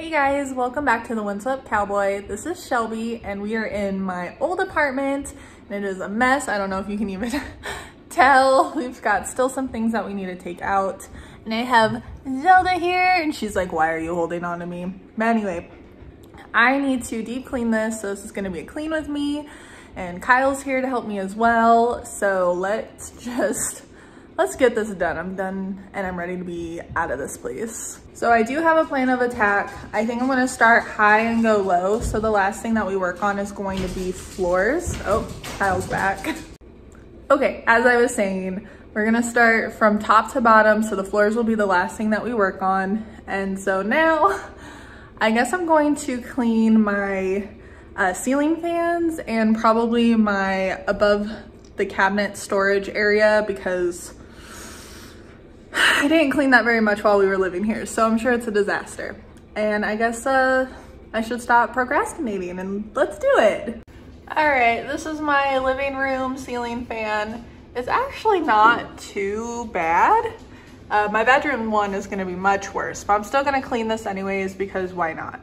Hey guys, welcome back to the What's Up Cowboy. This is Shelby and we are in my old apartment and it is a mess. I don't know if you can even tell. We've got still some things that we need to take out. And I have Zelda here and she's like, why are you holding on to me? But anyway, I need to deep clean this. So this is gonna be a clean with me and Kyle's here to help me as well. So let's get this done. I'm done and I'm ready to be out of this place. So I do have a plan of attack. I think I'm gonna start high and go low. So the last thing that we work on is going to be floors. Oh, Kyle's back. Okay, as I was saying, we're gonna start from top to bottom. So the floors will be the last thing that we work on. And so now, I guess I'm going to clean my ceiling fans and probably my above the cabinet storage area because I didn't clean that very much while we were living here, so I'm sure it's a disaster. And I guess I should stop procrastinating and let's do it. All right, this is my living room ceiling fan. It's actually not too bad. My bedroom one is gonna be much worse, but I'm still gonna clean this anyways because why not?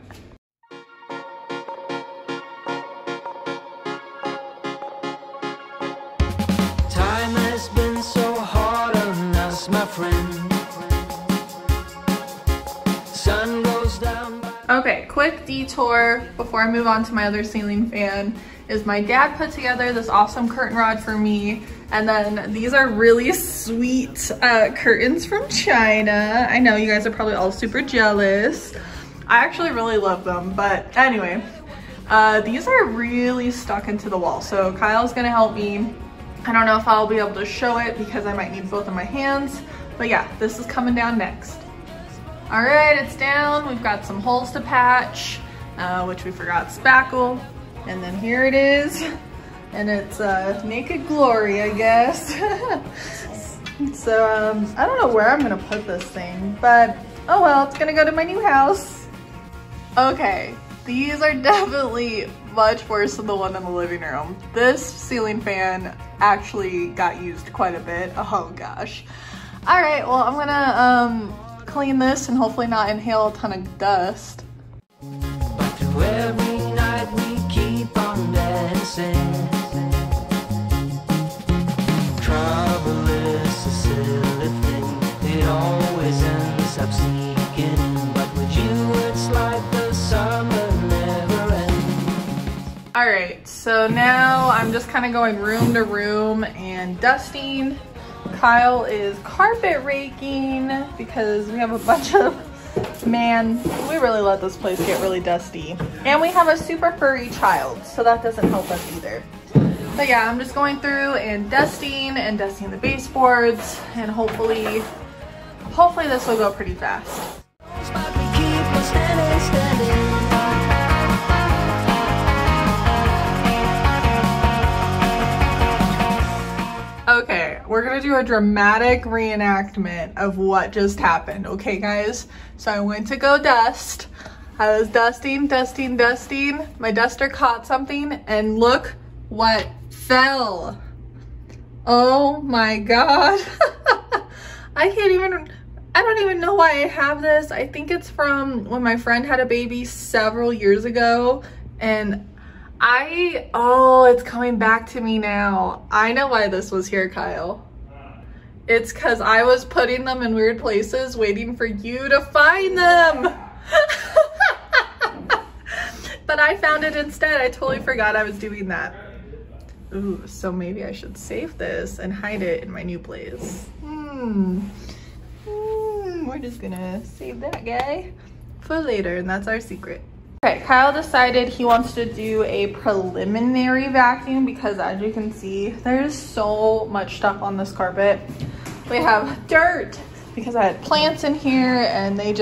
Time has been so hard on us, my friend. Sun goes down. Okay, quick detour before I move on to my other ceiling fan is my dad put together this awesome curtain rod for me. And then these are really sweet curtains from China. I know you guys are probably all super jealous. I actually really love them, but anyway, these are really stuck into the wall. So Kyle's gonna help me. I don't know if I'll be able to show it because I might need both of my hands, but yeah, this is coming down next. All right, it's down. We've got some holes to patch, which we forgot spackle. And then here it is. And it's naked glory, I guess. So I don't know where I'm gonna put this thing, but oh well, it's gonna go to my new house. Okay, these are definitely much worse than the one in the living room. This ceiling fan actually got used quite a bit. Oh gosh. All right, well I'm gonna clean this and hopefully not inhale a ton of dust. But through every night we keep on dancing. Trouble is a silly thing. It always ends up sneaking. But with you it's like the summer never ends. All right, so now I'm just kind of going room to room and dusting. Kyle is carpet raking because we have a bunch of, man, we really let this place get really dusty. And we have a super furry child, so that doesn't help us either. But yeah, I'm just going through and dusting the baseboards, and hopefully this will go pretty fast. But we keep on standing. Okay, we're gonna do a dramatic reenactment of what just happened, okay guys? So I went to go dust. I was dusting. My duster caught something and look what fell. Oh my God. I don't even know why I have this. I think it's from when my friend had a baby several years ago and oh, it's coming back to me now. I know why this was here, Kyle. It's because I was putting them in weird places waiting for you to find them. But I found it instead. I totally forgot I was doing that. Ooh, so maybe I should save this and hide it in my new place. We're just gonna save that guy for later, and that's our secret. Okay, Kyle decided he wants to do a preliminary vacuum because as you can see, there's so much stuff on this carpet. We have dirt because I had plants in here and the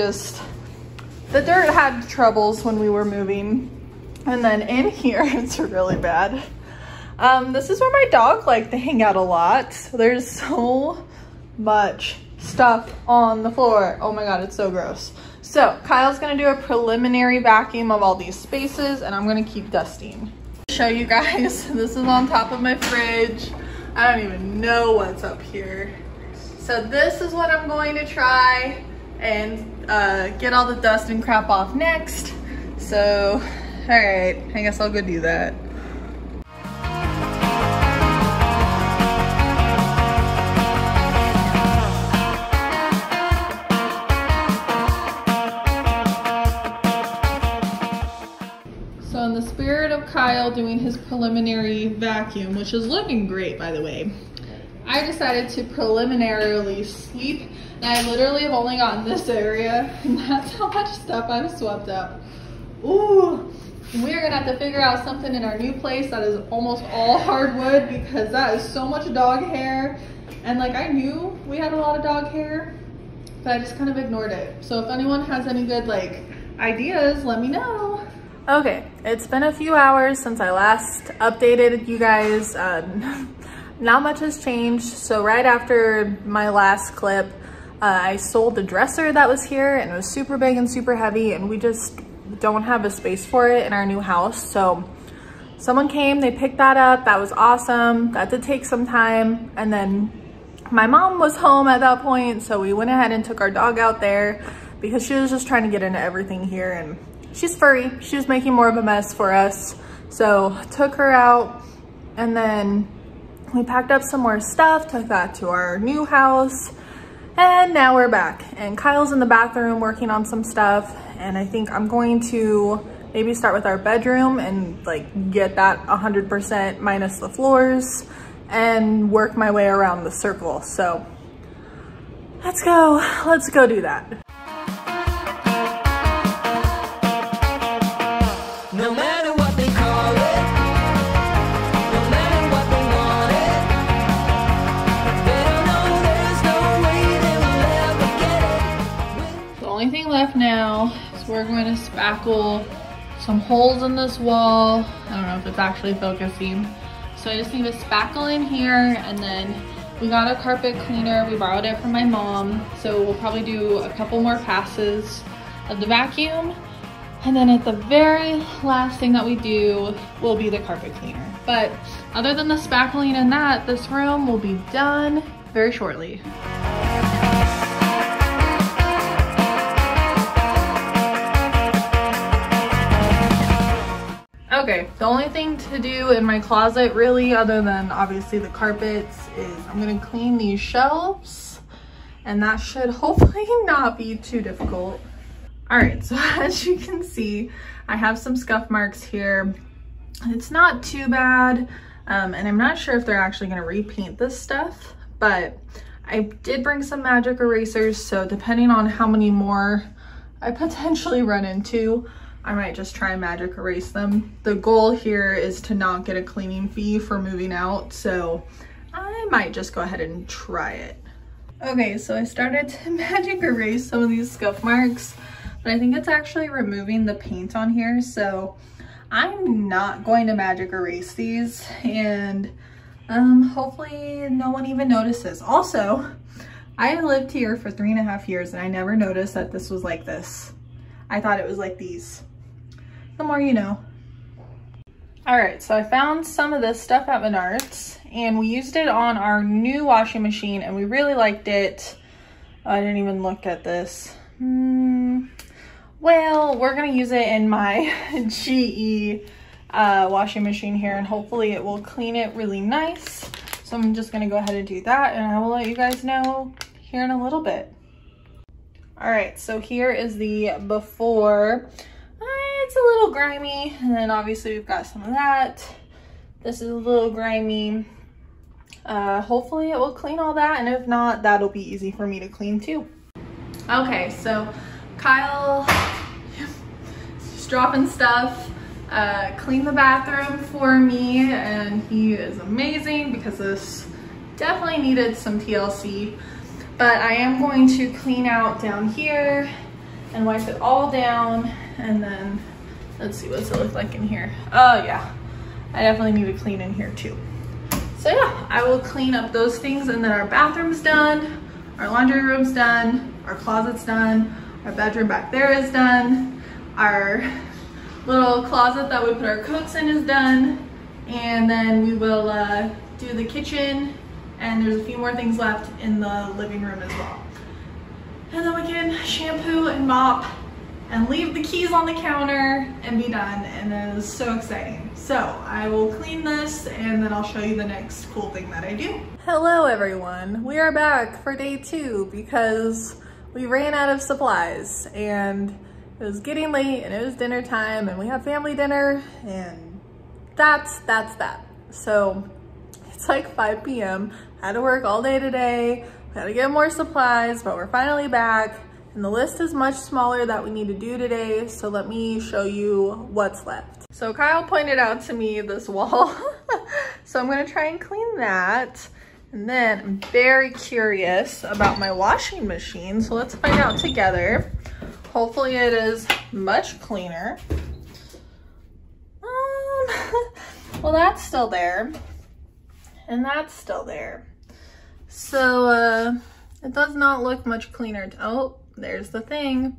dirt had troubles when we were moving. And then in here, it's really bad. This is where my dog liked to hang out a lot. There's so much stuff on the floor. Oh my God, it's so gross. So Kyle's gonna do a preliminary vacuum of all these spaces and I'm gonna keep dusting. Show you guys, this is on top of my fridge. I don't even know what's up here. So this is what I'm going to try. and get all the dust and crap off next. So, all right, I guess I'll go do that. So in the spirit of Kyle doing his preliminary vacuum, which is looking great by the way, I decided to preliminarily sweep, and I literally have only gotten this area, and that's how much stuff I've swept up. Ooh, we're gonna have to figure out something in our new place that is almost all hardwood, because that is so much dog hair. And like, I knew we had a lot of dog hair, but I just kind of ignored it. So if anyone has any good like ideas, let me know. Okay, it's been a few hours since I last updated you guys. Not much has changed. So right after my last clip, I sold the dresser that was here, and it was super big and super heavy, and we just don't have a space for it in our new house. So someone came, they picked that up. That was awesome. That did take some time. And then my mom was home at that point, so we went ahead and took our dog out there because she was just trying to get into everything here, and she's furry. She was making more of a mess for us. So took her out, and then we packed up some more stuff, took that to our new house, and now we're back. And Kyle's in the bathroom working on some stuff, and I think I'm going to maybe start with our bedroom and like get that 100% minus the floors and work my way around the circle. So let's go do that. No matter what they call it, no matter what they want it, they don't know there's no way they will ever get it. The only thing left now is we're going to spackle some holes in this wall. I don't know if it's actually focusing. So I just need to spackle in here, and then we got a carpet cleaner. We borrowed it from my mom. So we'll probably do a couple more passes of the vacuum. And then at the very last thing that we do will be the carpet cleaner. But other than the spackling and that, this room will be done very shortly. Okay, the only thing to do in my closet really, other than obviously the carpets, is I'm gonna clean these shelves, and that should hopefully not be too difficult. All right, so as you can see, I have some scuff marks here. It's not too bad, and I'm not sure if they're actually gonna repaint this stuff, but I did bring some magic erasers, so depending on how many more I potentially run into, I might just try and magic erase them. The goal here is to not get a cleaning fee for moving out, so I might just go ahead and try it. Okay, so I started to magic erase some of these scuff marks, but I think it's actually removing the paint on here, so I'm not going to magic erase these, and hopefully no one even notices. Also, I lived here for 3.5 years and I never noticed that this was like this. I thought it was like these. The more you know. All right, so I found some of this stuff at Menards, and we used it on our new washing machine, and we really liked it. Oh, I didn't even look at this. Well, we're gonna use it in my GE washing machine here, and hopefully it will clean it really nice. So I'm just gonna go ahead and do that, and I will let you guys know here in a little bit. All right, so here is the before. It's a little grimy, and then obviously we've got some of that. This is a little grimy. Hopefully it will clean all that, and if not, that'll be easy for me to clean too. Okay, so Kyle is dropping stuff, cleaned the bathroom for me, and he is amazing because this definitely needed some TLC. But I am going to clean out down here and wipe it all down, and then let's see what's it look like in here. Oh yeah, I definitely need to clean in here too. So yeah, I will clean up those things, and then our bathroom's done, our laundry room's done, our closet's done, our bedroom back there is done, our little closet that we put our coats in is done, and then we will do the kitchen, and there's a few more things left in the living room as well. And then we can shampoo and mop and leave the keys on the counter and be done. And it is so exciting. So I will clean this and then I'll show you the next cool thing that I do. Hello everyone. We are back for day 2 because we ran out of supplies and it was getting late and it was dinner time and we had family dinner and that's that. So it's like 5 p.m. I had to work all day today. We had to get more supplies, but we're finally back. And the list is much smaller that we need to do today, so let me show you what's left. So Kyle pointed out to me this wall, so I'm gonna try and clean that. And then I'm very curious about my washing machine, so let's find out together. Hopefully it is much cleaner. Well, that's still there, and that's still there. So it does not look much cleaner. Oh, there's the thing.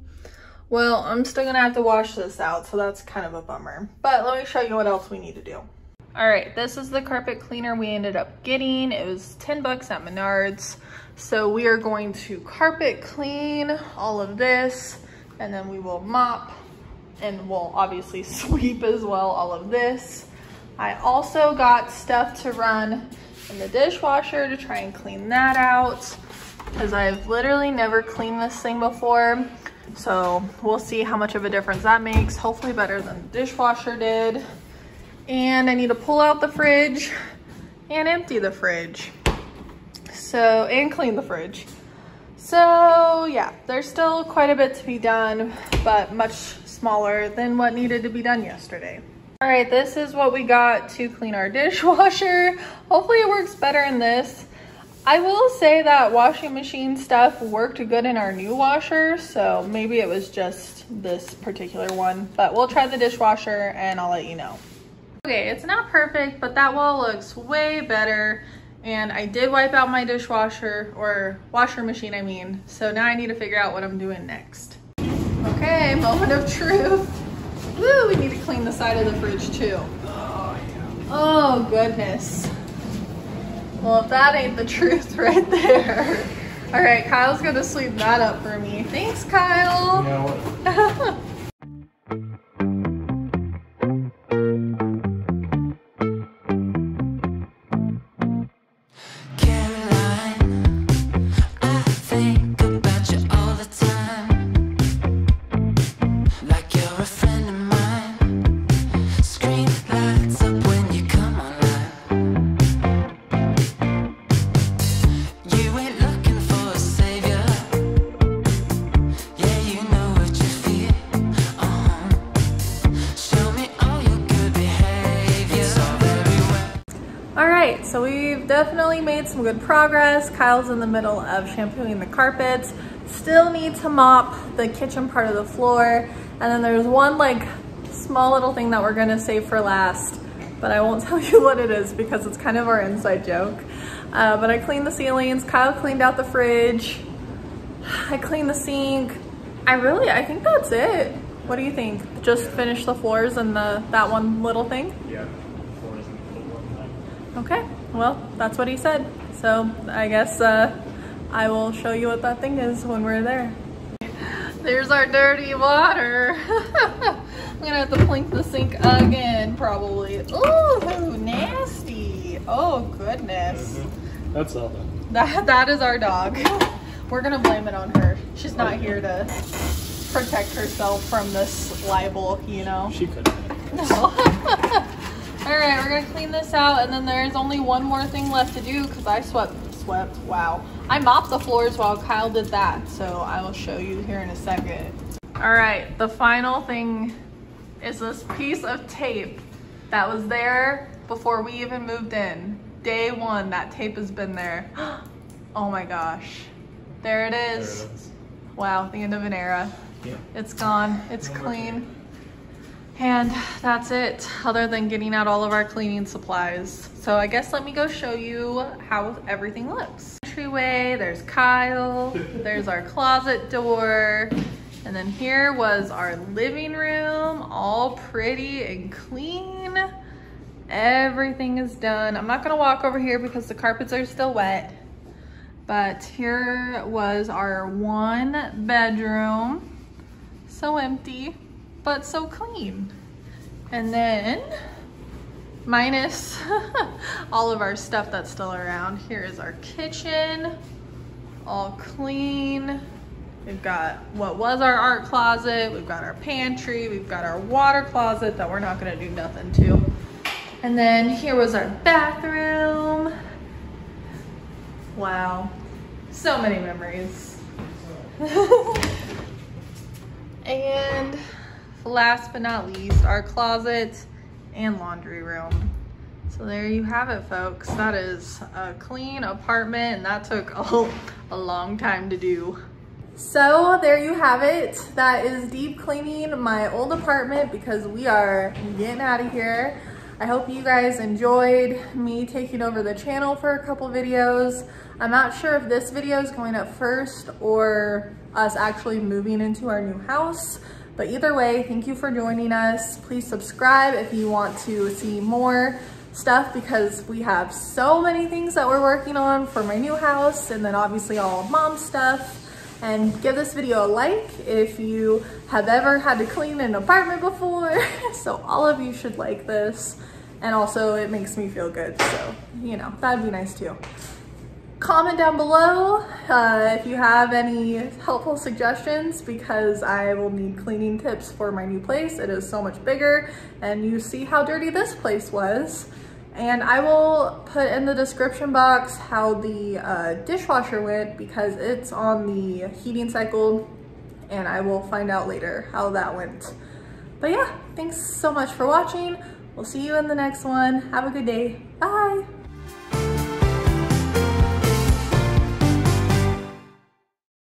Well, I'm still gonna have to wash this out, so that's kind of a bummer. But let me show you what else we need to do. All right, this is the carpet cleaner we ended up getting. It was 10 bucks at Menards. So we are going to carpet clean all of this, and then we will mop, and we'll obviously sweep as well, all of this. I also got stuff to run in the dishwasher to try and clean that out, because I've literally never cleaned this thing before. So we'll see how much of a difference that makes. Hopefully better than the dishwasher did. And I need to pull out the fridge and empty the fridge. So, and clean the fridge. So yeah, there's still quite a bit to be done, but much smaller than what needed to be done yesterday. All right, this is what we got to clean our dishwasher. Hopefully it works better in this. I will say that washing machine stuff worked good in our new washer, so maybe it was just this particular one, but we'll try the dishwasher and I'll let you know. Okay, it's not perfect, but that wall looks way better, and I did wipe out my dishwasher, or washer machine I mean, so now I need to figure out what I'm doing next. Okay, moment of truth. Woo, we need to clean the side of the fridge too. Oh goodness. Well, if that ain't the truth right there. All right, Kyle's gonna sweep that up for me. Thanks, Kyle. You know what? So we've definitely made some good progress. Kyle's in the middle of shampooing the carpets. Still need to mop the kitchen part of the floor. And then there's one like small little thing that we're gonna save for last, but I won't tell you what it is because it's kind of our inside joke. But I cleaned the ceilings, Kyle cleaned out the fridge, I cleaned the sink. I think that's it. What do you think? Just finish the floors and that one little thing? Yeah, floors and the little one. Okay, well, that's what he said. So I guess I will show you what that thing is when we're there. There's our dirty water. I'm gonna have to plink the sink again, probably. Ooh, nasty. Oh, goodness. That's all that. That is our dog. We're gonna blame it on her. She's not here to protect herself from this libel, you know? She could have. No. All right, we're gonna clean this out, and then there's only one more thing left to do because I swept, wow. I mopped the floors while Kyle did that, so I will show you here in a second. All right, the final thing is this piece of tape that was there before we even moved in. Day one, that tape has been there. Oh my gosh. There it is. There it is. Wow, the end of an era. Yeah. It's gone, it's clean. And that's it, other than getting out all of our cleaning supplies. So I guess let me go show you how everything looks. Entryway, there's Kyle, there's our closet door, and then here was our living room, all pretty and clean. Everything is done. I'm not gonna walk over here because the carpets are still wet. But here was our 1 bedroom. So empty, but so clean. And then, minus all of our stuff that's still around, here is our kitchen, all clean. We've got what was our art closet, we've got our pantry, we've got our water closet that we're not gonna do nothing to. And then here was our bathroom. Wow, so many memories. And last but not least, our closet and laundry room. So there you have it, folks. That is a clean apartment, and that took a long time to do. So there you have it. That is deep cleaning my old apartment because we are getting out of here. I hope you guys enjoyed me taking over the channel for a couple videos. I'm not sure if this video is going up first or us actually moving into our new house, but either way, thank you for joining us. Please subscribe if you want to see more stuff because we have so many things that we're working on for my new house, and then obviously all of Mom's stuff. And give this video a like if you have ever had to clean an apartment before. So all of you should like this. And also it makes me feel good. So, you know, that'd be nice too. Comment down below if you have any helpful suggestions because I will need cleaning tips for my new place. It is so much bigger and you see how dirty this place was. And I will put in the description box how the dishwasher went because it's on the heating cycle and I will find out later how that went. But yeah, thanks so much for watching. We'll see you in the next one. Have a good day. Bye.